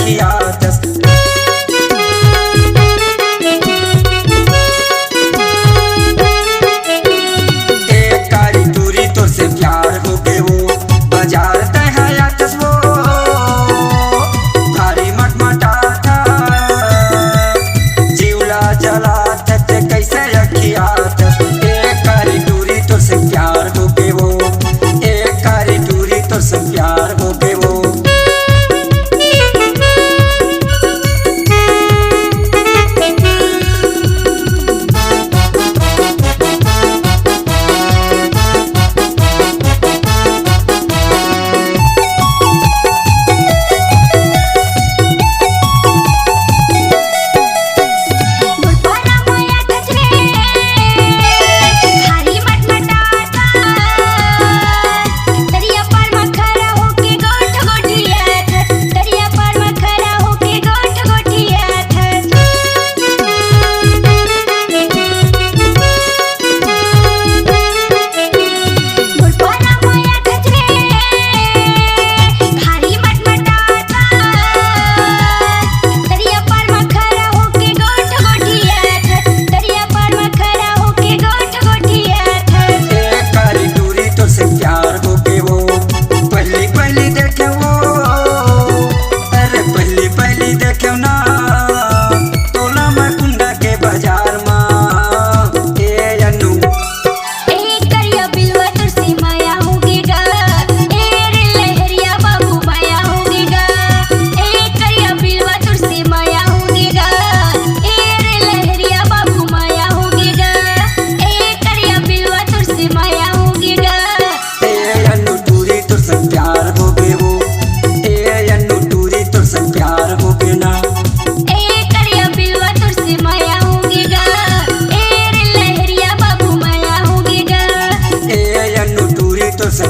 रखियातस। एक कारी दूरी तो से प्यार हो गए वो बाजार तहयातस वो भारी मटमटा था जीवला जला ते कैसे रखियातस। एक कारी दूरी तो से प्यार हो गए वो एक कारी दूरी तो से प्यार हो गए वो।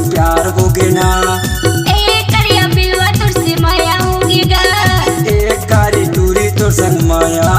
प्यार होगे ना एक करिया बिलवा तुझसे माया होगी गा एक कारी दूरी तो संग माया